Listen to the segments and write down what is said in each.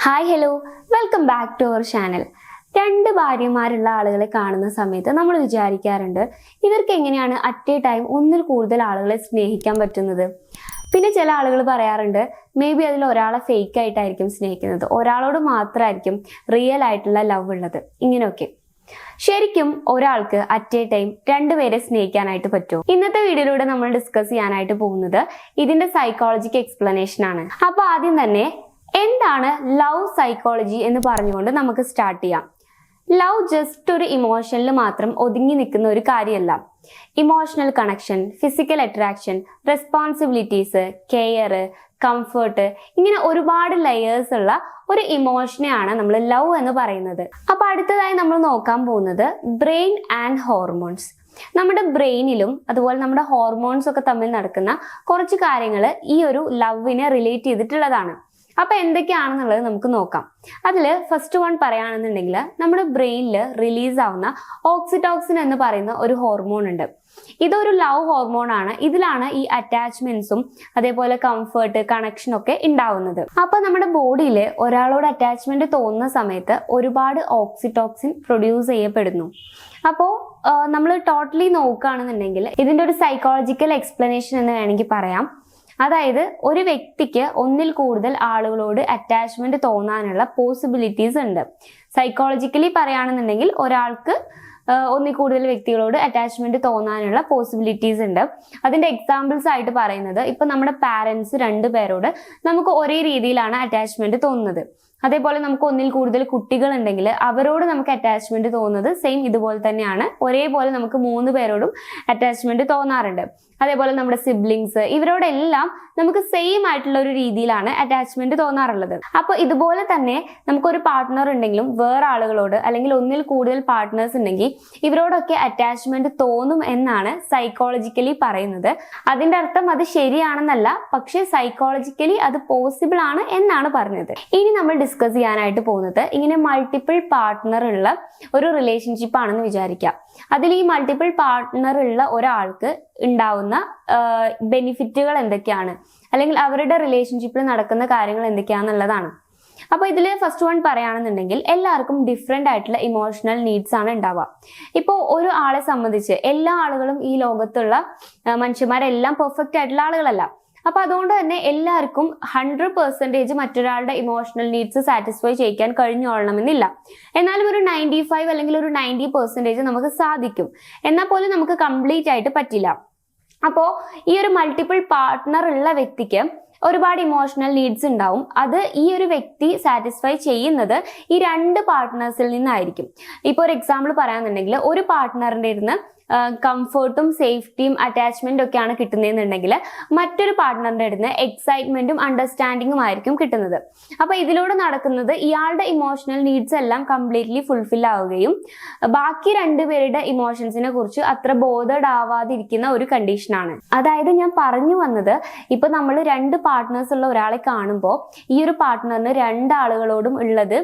Hi hello welcome back to our channel. രണ്ട് ഭാര്യമാരുള്ള ആളുകളെ കാണുന്ന സമയത്ത് നമ്മൾ വിചാരിക്കാറുണ്ട് ഇവർക്ക് എങ്ങനെയാണ് അറ്റ് എ ടൈം ഒന്നിൽ കൂടുതൽ ആളുകളെ സ്നേഹിക്കാൻ പറ്റുന്നത്. പിന്നെ ചില ആളുകൾ പറയാറുണ്ട് മേ ബി അതിൽ ഒരാളെ ഫേക്ക് ആയിട്ടായിരിക്കും സ്നേഹിക്കുന്നത്, ഒരാളോട് മാത്രമായിരിക്കും റിയൽ ആയിട്ടുള്ള ലവ് ഉള്ളത്. ഇങ്ങനെയൊക്കെ ശരിക്കും ഒരാൾക്ക് അറ്റ് എ ടൈം രണ്ടുപേരെ സ്നേഹിക്കാനായിട്ട് പറ്റുമോ? ഇന്നത്തെ വീഡിയോയിലൂടെ നമ്മൾ ഡിസ്കസ് ചെയ്യാനായിട്ട് പോകുന്നത് ഇതിന്റെ സൈക്കോളജിക്കൽ എക്സ്പ്ലനേഷൻ ആണ്. അപ്പൊ ആദ്യം തന്നെ എന്താണ് ലവ് സൈക്കോളജി എന്ന് പറഞ്ഞുകൊണ്ട് നമുക്ക് സ്റ്റാർട്ട് ചെയ്യാം. ലവ് ജസ്റ്റ് ഒരു ഇമോഷനിൽ മാത്രം ഒതുങ്ങി നിൽക്കുന്ന ഒരു കാര്യമല്ല. Emotional connection, physical attraction, responsibilities, care, comfort, ഇങ്ങനെ ഒരുപാട് ലെയേഴ്സ് ഉള്ള ഒരു ഇമോഷനെയാണ് നമ്മൾ ലവ് എന്ന് പറയുന്നത്. അപ്പൊ അടുത്തതായി നമ്മൾ നോക്കാൻ പോകുന്നത് ബ്രെയിൻ ആൻഡ് ഹോർമോൺസ്. നമ്മുടെ ബ്രെയിനിലും അതുപോലെ നമ്മുടെ ഹോർമോൺസ് ഒക്കെ തമ്മിൽ നടക്കുന്ന കുറച്ച് കാര്യങ്ങൾ ഈ ഒരു ലവിനെ റിലേറ്റ് ചെയ്തിട്ടുള്ളതാണ്. അപ്പൊ എന്തൊക്കെയാണെന്നുള്ളത് നമുക്ക് നോക്കാം. അതിൽ ഫസ്റ്റ് വൺ പറയുകയാണെന്നുണ്ടെങ്കിൽ നമ്മുടെ ബ്രെയിനിൽ റിലീസ് ആവുന്ന ഓക്സിറ്റോക്സിൻ എന്ന് പറയുന്ന ഒരു ഹോർമോൺ ഉണ്ട്. ഇതൊരു ലവ് ഹോർമോൺ ആണ്. ഇതിലാണ് ഈ അറ്റാച്ച്മെന്റ്സും അതേപോലെ കംഫർട്ട്, കണക്ഷൻ ഒക്കെ ഉണ്ടാവുന്നത്. അപ്പൊ നമ്മുടെ ബോഡിയിൽ ഒരാളോട് അറ്റാച്ച്മെന്റ് തോന്നുന്ന സമയത്ത് ഒരുപാട് ഓക്സിറ്റോക്സിൻ പ്രൊഡ്യൂസ് ചെയ്യപ്പെടുന്നു. അപ്പോൾ നമ്മൾ ടോട്ടലി നോക്കുകയാണെന്നുണ്ടെങ്കിൽ ഇതിന്റെ ഒരു സൈക്കോളജിക്കൽ എക്സ്പ്ലനേഷൻ എന്ന് വേണമെങ്കിൽ പറയാം. അതായത് ഒരു വ്യക്തിക്ക് ഒന്നിൽ കൂടുതൽ ആളുകളോട് അറ്റാച്ച്മെന്റ് തോന്നാനുള്ള പോസിബിലിറ്റീസ് ഉണ്ട്. സൈക്കോളജിക്കലി പറയുകയാണെന്നുണ്ടെങ്കിൽ ഒരാൾക്ക് ഒന്നിൽ കൂടുതൽ വ്യക്തികളോട് അറ്റാച്ച്മെന്റ് തോന്നാനുള്ള പോസിബിലിറ്റീസ് ഉണ്ട്. അതിന്റെ എക്സാമ്പിൾസ് ആയിട്ട് പറയുന്നത് ഇപ്പൊ നമ്മുടെ പാരന്റ്സ് രണ്ടുപേരോട് നമുക്ക് ഒരേ രീതിയിലാണ് അറ്റാച്ച്മെന്റ് തോന്നുന്നത്. അതേപോലെ നമുക്ക് ഒന്നിൽ കൂടുതൽ കുട്ടികൾ ഉണ്ടെങ്കിൽ അവരോട് നമുക്ക് അറ്റാച്ച്മെന്റ് തോന്നുന്നത് സെയിം ഇതുപോലെ തന്നെയാണ്. ഒരേപോലെ നമുക്ക് 3 പേരോടും അറ്റാച്ച്മെന്റ് തോന്നാറുണ്ട്. അതേപോലെ നമ്മുടെ സിബ്ലിങ്സ്, ഇവരോടെല്ലാം നമുക്ക് സെയിം ആയിട്ടുള്ള ഒരു രീതിയിലാണ് അറ്റാച്ച്മെന്റ് തോന്നാറുള്ളത്. അപ്പൊ ഇതുപോലെ തന്നെ നമുക്കൊരു പാർട്ട്ണർ ഉണ്ടെങ്കിലും വേറെ ആളുകളോട് അല്ലെങ്കിൽ ഒന്നിൽ കൂടുതൽ പാർട്ട്നേഴ്സ് ഉണ്ടെങ്കിൽ ഇവരോടൊക്കെ അറ്റാച്ച്മെന്റ് തോന്നും എന്നാണ് സൈക്കോളജിക്കലി പറയുന്നത്. അതിന്റെ അർത്ഥം അത് ശരിയാണെന്നല്ല, പക്ഷെ സൈക്കോളജിക്കലി അത് പോസിബിൾ ആണ് എന്നാണ് പറഞ്ഞത്. ഇനി നമ്മൾ ഡിസ്കസ് ചെയ്യാനായിട്ട് പോകുന്നത് ഇങ്ങനെ മൾട്ടിപ്പിൾ പാർട്ട്ണർ ഉള്ള ഒരു റിലേഷൻഷിപ്പ് ആണെന്ന് വിചാരിക്കാം. അതിൽ ഈ മൾട്ടിപ്പിൾ പാർട്ട്ണർ ഉള്ള ഒരാൾക്ക് ഉണ്ടാവുന്ന ബെനിഫിറ്റുകൾ എന്തൊക്കെയാണ്, അല്ലെങ്കിൽ അവരുടെ റിലേഷൻഷിപ്പിൽ നടക്കുന്ന കാര്യങ്ങൾ എന്തൊക്കെയാണെന്നുള്ളതാണ്. അപ്പൊ ഇതിൽ ഫസ്റ്റ് വൺ പറയുകയാണെന്നുണ്ടെങ്കിൽ എല്ലാവർക്കും ഡിഫറെന്റ് ആയിട്ടുള്ള ഇമോഷണൽ നീഡ്സ് ആണ് ഉണ്ടാവുക. ഇപ്പോൾ ഒരു ആളെ സംബന്ധിച്ച് എല്ലാ ആളുകളും ഈ ലോകത്തുള്ള മനുഷ്യന്മാരെല്ലാം പെർഫെക്റ്റ് ആയിട്ടുള്ള ആളുകളല്ല. അപ്പൊ അതുകൊണ്ട് തന്നെ എല്ലാവർക്കും 100% മറ്റൊരാളുടെ ഇമോഷണൽ നീഡ്സ് സാറ്റിസ്ഫൈ ചെയ്യിക്കാൻ കഴിഞ്ഞോളണമെന്നില്ല. എന്നാലും ഒരു 95 അല്ലെങ്കിൽ ഒരു 90% നമുക്ക് സാധിക്കും. എന്നാൽ പോലും നമുക്ക് കംപ്ലീറ്റ് ആയിട്ട് പറ്റില്ല. അപ്പോ ഈ ഒരു മൾട്ടിപ്പിൾ പാർട്ട്ണർ ഉള്ള വ്യക്തിക്ക് ഒരുപാട് ഇമോഷണൽ നീഡ്സ് ഉണ്ടാവും. അത് ഈ ഒരു വ്യക്തി സാറ്റിസ്ഫൈ ചെയ്യുന്നത് ഈ 2 പാർട്ട്നേഴ്സിൽ നിന്നായിരിക്കും. ഇപ്പോൾ ഒരു എക്സാമ്പിൾ പറയാന്നുണ്ടെങ്കിൽ ഒരു പാർട്ട്ണറിന്റെ ഇരുന്ന് കംഫർട്ടും സേഫ്റ്റിയും അറ്റാച്ച്മെന്റും ഒക്കെയാണ് കിട്ടുന്നതെന്നുണ്ടെങ്കിൽ മറ്റൊരു പാർട്ട്ണറിന്റെ അടുത്ത് എക്സൈറ്റ്മെന്റും അണ്ടർസ്റ്റാൻഡിങ്ങും ആയിരിക്കും കിട്ടുന്നത്. അപ്പൊ ഇതിലൂടെ നടക്കുന്നത് ഇയാളുടെ ഇമോഷണൽ നീഡ്സ് എല്ലാം കംപ്ലീറ്റ്ലി ഫുൾഫിൽ ആവുകയും ബാക്കി 2 പേരുടെ ഇമോഷൻസിനെ കുറിച്ച് അത്ര ബോധേഡ് ആവാതിരിക്കുന്ന ഒരു കണ്ടീഷനാണ്. അതായത് ഞാൻ പറഞ്ഞു വന്നത് ഇപ്പൊ നമ്മൾ 2 പാർട്ട്നേഴ്സ് ഉള്ള ഒരാളെ കാണുമ്പോൾ ഈ ഒരു പാർട്ട്ണറിന് 2 ആളുകളോടും ഉള്ളത്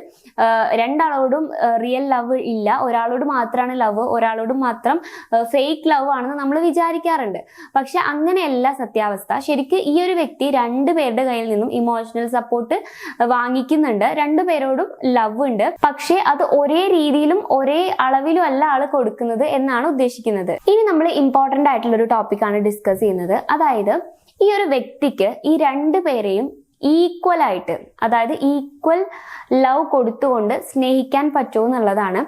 2 ആളോടും റിയൽ ലവ് ഇല്ല, ഒരാളോട് മാത്രമാണ് ലവ്, ഒരാളോട് മാത്രം ഫേക്ക് ലവ് ആണെന്ന് നമ്മൾ വിചാരിക്കാറുണ്ട്. പക്ഷെ അങ്ങനെയല്ല സത്യാവസ്ഥ. ശരിക്കും ഈ ഒരു വ്യക്തി 2 പേരുടെ കയ്യിൽ നിന്നും ഇമോഷണൽ സപ്പോർട്ട് വാങ്ങിക്കുന്നുണ്ട്, 2 പേരോടും ലവ് ഉണ്ട്. പക്ഷെ അത് ഒരേ രീതിയിലും ഒരേ അളവിലും അല്ല ആള് കൊടുക്കുന്നത് എന്നാണ് ഉദ്ദേശിക്കുന്നത്. ഇനി നമ്മൾ ഇമ്പോർട്ടന്റ് ആയിട്ടുള്ള ഒരു ടോപ്പിക്കാണ് ഡിസ്കസ് ചെയ്യുന്നത്. അതായത് ഈ ഒരു വ്യക്തിക്ക് ഈ 2 പേരെയും ഈക്വൽ ആയിട്ട്, അതായത് ഈക്വൽ ലവ് കൊടുത്തുകൊണ്ട് സ്നേഹിക്കാൻ പറ്റുമോ എന്നുള്ളതാണ്.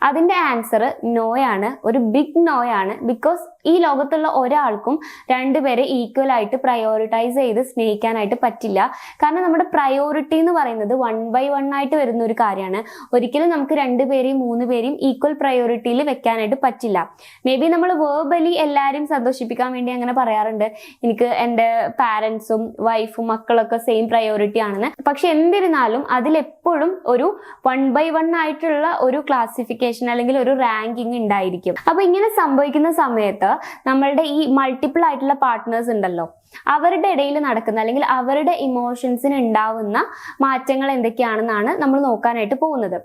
അതിന്റെ ആൻസർ നോയാണ്, ഒരു ബിഗ് നോയാണ്. ബിക്കോസ് ഈ ലോകത്തുള്ള ഒരാൾക്കും 2 പേരെ ഈക്വൽ ആയിട്ട് പ്രയോറിറ്റൈസ് ചെയ്ത് സ്നേഹിക്കാനായിട്ട് പറ്റില്ല. കാരണം നമ്മുടെ പ്രയോറിറ്റി എന്ന് പറയുന്നത് 1 by 1 ആയിട്ട് വരുന്ന ഒരു കാര്യമാണ്. ഒരിക്കലും നമുക്ക് 2 പേരെയും 3 പേരെയും ഈക്വൽ പ്രയോറിറ്റിയിൽ വെക്കാനായിട്ട് പറ്റില്ല. മേ ബി നമ്മൾ വേർബലി എല്ലാവരെയും സന്തോഷിപ്പിക്കാൻ വേണ്ടി അങ്ങനെ പറയാറുണ്ട്, എനിക്ക് എൻ്റെ പാരൻസും വൈഫും മക്കളൊക്കെ സെയിം പ്രയോറിറ്റി ആണെന്ന്. പക്ഷെ എന്നിരുന്നാലും അതിലെപ്പോഴും ഒരു 1 by 1 ആയിട്ടുള്ള ഒരു ക്ലാസിഫിക്കേഷൻ അല്ലെങ്കിൽ ഒരു റാങ്കിങ് ഉണ്ടായിരിക്കും. അപ്പൊ ഇങ്ങനെ സംഭവിക്കുന്ന സമയത്ത് നമ്മളുടെ ഈ മൾട്ടിപ്പിൾ ആയിട്ടുള്ള പാർട്ട്നേഴ്സ് ഉണ്ടല്ലോ, അവരുടെ ഇടയിൽ നടക്കുന്ന അല്ലെങ്കിൽ അവരുടെ ഇമോഷൻസിന് ഉണ്ടാവുന്ന മാറ്റങ്ങൾ എന്തൊക്കെയാണെന്നാണ് നമ്മൾ നോക്കാനായിട്ട് പോകുന്നത്.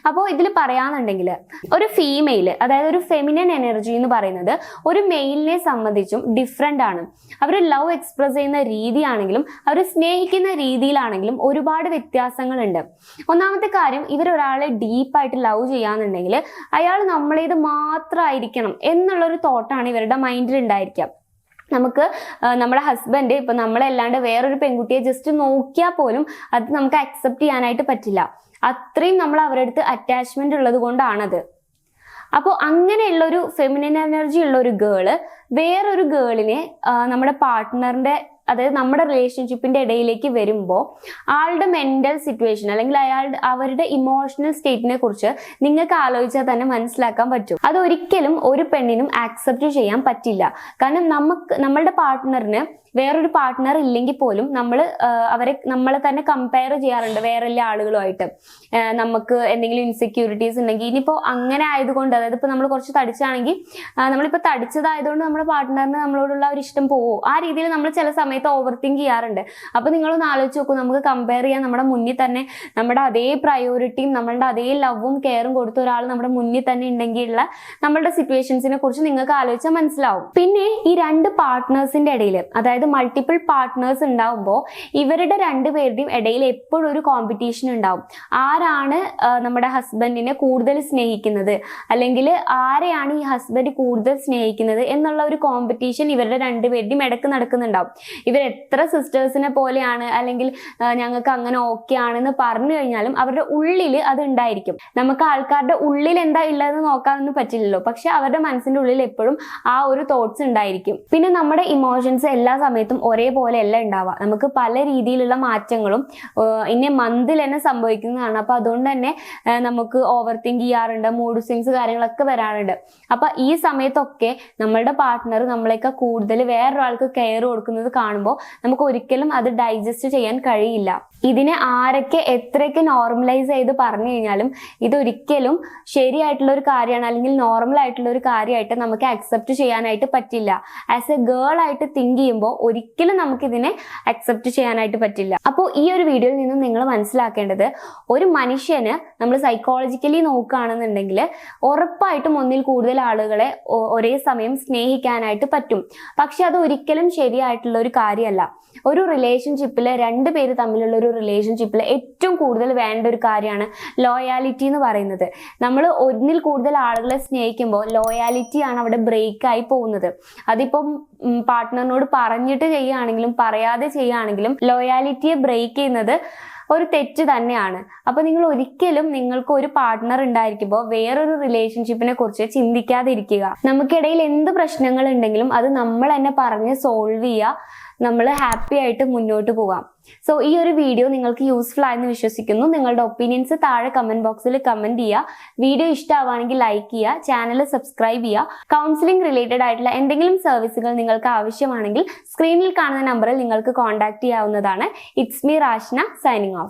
അപ്പോൾ ഇതിൽ പറയാന്നുണ്ടെങ്കിൽ ഒരു ഫീമെയില്, അതായത് ഒരു ഫെമിനൻ എനർജി എന്ന് പറയുന്നത് ഒരു മെയിലിനെ സംബന്ധിച്ചും ഡിഫറെൻ്റ് ആണ്. അവർ ലവ് എക്സ്പ്രസ് ചെയ്യുന്ന രീതിയാണെങ്കിലും അവർ സ്നേഹിക്കുന്ന രീതിയിലാണെങ്കിലും ഒരുപാട് വ്യത്യാസങ്ങളുണ്ട്. ഒന്നാമത്തെ കാര്യം, ഇവരൊരാളെ ഡീപ്പായിട്ട് ലവ് ചെയ്യാന്നുണ്ടെങ്കിൽ അയാൾ നമ്മളേത് മാത്രമായിരിക്കണം എന്നുള്ളൊരു തോട്ടാണ് ഇവരുടെ മൈൻഡിൽ ഉണ്ടായിരിക്കുക. നമുക്ക് നമ്മുടെ ഹസ്ബൻഡ് ഇപ്പൊ നമ്മളല്ലാണ്ട് വേറൊരു പെൺകുട്ടിയെ ജസ്റ്റ് നോക്കിയാൽ പോലും അത് നമുക്ക് അക്സെപ്റ്റ് ചെയ്യാനായിട്ട് പറ്റില്ല. അത്രയും നമ്മൾ അവരുടെ അടുത്ത് അറ്റാച്ച്മെന്റ് ഉള്ളത് കൊണ്ടാണത്. അപ്പോൾ അങ്ങനെയുള്ളൊരു ഫെമിനിൻ എനർജി ഉള്ള ഒരു ഗേള് വേറൊരു ഗേളിനെ നമ്മുടെ പാർട്ട്ണറിന്റെ, അതായത് നമ്മുടെ റിലേഷൻഷിപ്പിന്റെ ഇടയിലേക്ക് വരുമ്പോൾ ആളുടെ മെന്റൽ സിറ്റുവേഷൻ അല്ലെങ്കിൽ അവരുടെ ഇമോഷണൽ സ്റ്റേറ്റിനെ കുറിച്ച് നിങ്ങൾക്ക് ആലോചിച്ചാൽ തന്നെ മനസ്സിലാക്കാൻ പറ്റും. അതൊരിക്കലും ഒരു പെണ്ണിനും ആക്സെപ്റ്റ് ചെയ്യാൻ പറ്റില്ല. കാരണം നമ്മളുടെ പാർട്ട്ണറിന് വേറൊരു പാർട്ട്ണർ ഇല്ലെങ്കിൽ പോലും നമ്മളെ തന്നെ കമ്പയർ ചെയ്യാറുണ്ട് വേറെ എല്ലാ ആളുകളുമായിട്ട്. നമുക്ക് എന്തെങ്കിലും ഇൻസെക്യൂരിറ്റീസ് ഉണ്ടെങ്കിൽ, ഇനിയിപ്പോൾ അങ്ങനെ ആയതുകൊണ്ട്, അതായത് ഇപ്പോൾ നമ്മൾ കുറച്ച് തടിച്ചാണെങ്കിൽ നമ്മളിപ്പോൾ തടിച്ചതായതുകൊണ്ട് നമ്മുടെ പാർട്ട്ണറിന് നമ്മളോടുള്ള ഒരു ഇഷ്ടം പോവോ, ആ രീതിയിൽ നമ്മൾ ചില സമയത്ത് ഓവർ തിങ്ക് ചെയ്യാറുണ്ട്. അപ്പോൾ നിങ്ങളൊന്ന് ആലോചിച്ച് നോക്കൂ, നമുക്ക് കമ്പയർ ചെയ്യാൻ നമ്മുടെ മുന്നിൽ തന്നെ നമ്മുടെ അതേ പ്രയോറിറ്റിയും നമ്മളുടെ അതേ ലവും കെയറും കൊടുത്ത ഒരാൾ നമ്മുടെ മുന്നിൽ തന്നെ ഉണ്ടെങ്കിലുള്ള നമ്മളുടെ സിറ്റുവേഷൻസിനെ കുറിച്ച് നിങ്ങൾക്ക് ആലോചിച്ചാൽ മനസ്സിലാവും. പിന്നെ ഈ രണ്ട് പാർട്ട്നേഴ്സിന്റെ ഇടയിൽ, അതായത് മൾട്ടിപ്പിൾ പാർട്ട്നേഴ്സ് ഉണ്ടാവുമ്പോൾ ഇവരുടെ രണ്ടുപേരുടെയും ഇടയിൽ എപ്പോഴും ഒരു കോമ്പറ്റീഷൻ ഉണ്ടാവും. ആരാണ് നമ്മുടെ ഹസ്ബൻഡിനെ കൂടുതൽ സ്നേഹിക്കുന്നത്, അല്ലെങ്കിൽ ആരെയാണ് ഈ ഹസ്ബൻഡ് കൂടുതൽ സ്നേഹിക്കുന്നത് എന്നുള്ള ഒരു കോമ്പറ്റീഷൻ ഇവരുടെ രണ്ടുപേരുടെയും ഇടയ്ക്ക് നടക്കുന്നുണ്ടാവും. ഇവർ എത്ര സിസ്റ്റേഴ്സിനെ പോലെയാണ് അല്ലെങ്കിൽ ഞങ്ങൾക്ക് അങ്ങനെ ഓക്കെ ആണെന്ന് പറഞ്ഞു കഴിഞ്ഞാലും അവരുടെ ഉള്ളിൽ അത് ഉണ്ടായിരിക്കും. നമുക്ക് ആൾക്കാരുടെ ഉള്ളിൽ എന്താ ഉള്ളതെന്ന് നോക്കാനൊന്നും പറ്റില്ലല്ലോ, പക്ഷെ അവരുടെ മനസ്സിന്റെ ഉള്ളിൽ എപ്പോഴും ആ ഒരു തോട്ട്സ് ഉണ്ടായിരിക്കും. പിന്നെ നമ്മുടെ ഇമോഷൻസ് എല്ലാ സമയത്തും ഒരേപോലെ അല്ല ഉണ്ടാവുക. നമുക്ക് പല രീതിയിലുള്ള മാറ്റങ്ങളും ഇന്ന മന്തിൽ തന്നെ സംഭവിക്കുന്നതാണ്. അപ്പൊ അതുകൊണ്ട് തന്നെ നമുക്ക് ഓവർ തിങ്ക് ചെയ്യാറുണ്ട്, മൂഡ് സ്വിങ്സ് കാര്യങ്ങളൊക്കെ വരാറുണ്ട്. അപ്പൊ ഈ സമയത്തൊക്കെ നമ്മളുടെ പാർട്ട്ണർ നമ്മളെയൊക്കെ കൂടുതൽ വേറൊരാൾക്ക് കെയർ കൊടുക്കുന്നത് കാണുമ്പോൾ നമുക്ക് ഒരിക്കലും അത് ഡൈജസ്റ്റ് ചെയ്യാൻ കഴിയില്ല. ഇതിനെ ആരൊക്കെ എത്രയൊക്കെ നോർമലൈസ് ചെയ്ത് പറഞ്ഞു കഴിഞ്ഞാലും ഇതൊരിക്കലും ശരിയായിട്ടുള്ള ഒരു കാര്യമാണ് അല്ലെങ്കിൽ നോർമൽ ആയിട്ടുള്ള ഒരു കാര്യമായിട്ട് നമുക്ക് അക്സെപ്റ്റ് ചെയ്യാനായിട്ട് പറ്റില്ല. ആസ് എ ഗേൾ ആയിട്ട് തിങ്ക് ചെയ്യുമ്പോൾ ഒരിക്കലും നമുക്കിതിനെ അക്സെപ്റ്റ് ചെയ്യാനായിട്ട് പറ്റില്ല. അപ്പോൾ ഈ ഒരു വീഡിയോയിൽ നിന്നും നിങ്ങൾ മനസ്സിലാക്കേണ്ടത്, ഒരു മനുഷ്യന് നമ്മൾ സൈക്കോളജിക്കലി നോക്കുകയാണെന്നുണ്ടെങ്കിൽ ഉറപ്പായിട്ടും ഒന്നിൽ കൂടുതൽ ആളുകളെ ഒരേ സമയം സ്നേഹിക്കാനായിട്ട് പറ്റും. പക്ഷെ അത് ഒരിക്കലും ശരിയായിട്ടുള്ള ഒരു കാര്യമല്ല. ഒരു റിലേഷൻഷിപ്പിൽ രണ്ടുപേര് തമ്മിലുള്ള ഒരു റിലേഷൻഷിപ്പിൽ ഏറ്റവും കൂടുതൽ വേണ്ട ഒരു കാര്യമാണ് ലോയാലിറ്റി എന്ന് പറയുന്നത്. നമ്മൾ ഒന്നിൽ കൂടുതൽ ആളുകളെ സ്നേഹിക്കുമ്പോൾ ലോയാലിറ്റിയാണ് അവിടെ ബ്രേക്ക് ആയി പോകുന്നത്. അതിപ്പം പാർട്ട്ണറിനോട് പറഞ്ഞിട്ട് ചെയ്യുകയാണെങ്കിലും പറയാതെ ചെയ്യുകയാണെങ്കിലും ലോയാലിറ്റിയെ ബ്രേക്ക് ചെയ്യുന്നത് ഒരു തെറ്റ് തന്നെയാണ്. അപ്പൊ നിങ്ങൾ ഒരിക്കലും നിങ്ങൾക്ക് ഒരു പാർട്ട്ണർ ഉണ്ടായിരിക്കുമ്പോൾ വേറൊരു റിലേഷൻഷിപ്പിനെ കുറിച്ച് ചിന്തിക്കാതിരിക്കുക. നമുക്കിടയിൽ എന്ത് പ്രശ്നങ്ങൾ ഉണ്ടെങ്കിലും അത് നമ്മൾ തന്നെ പറഞ്ഞ് സോൾവ് ചെയ്യുക, നമ്മൾ ഹാപ്പി ആയിട്ട് മുന്നോട്ട് പോവാം. സോ ഈ ഒരു വീഡിയോ നിങ്ങൾക്ക് യൂസ്ഫുൾ ആയെന്ന് വിശ്വസിക്കുന്നു. നിങ്ങളുടെ ഒപ്പീനിയൻസ് താഴെ കമന്റ് ബോക്സിൽ കമന്റ് ചെയ്യുക. വീഡിയോ ഇഷ്ടമാവുകയാണെങ്കിൽ ലൈക്ക് ചെയ്യുക, ചാനൽ സബ്സ്ക്രൈബ് ചെയ്യുക. കൗൺസിലിംഗ് റിലേറ്റഡ് ആയിട്ടുള്ള എന്തെങ്കിലും സർവീസുകൾ നിങ്ങൾക്ക് ആവശ്യമാണെങ്കിൽ സ്ക്രീനിൽ കാണുന്ന നമ്പറിൽ നിങ്ങൾക്ക് കോൺടാക്ട് ചെയ്യാവുന്നതാണ്. It's me Rashna, signing of.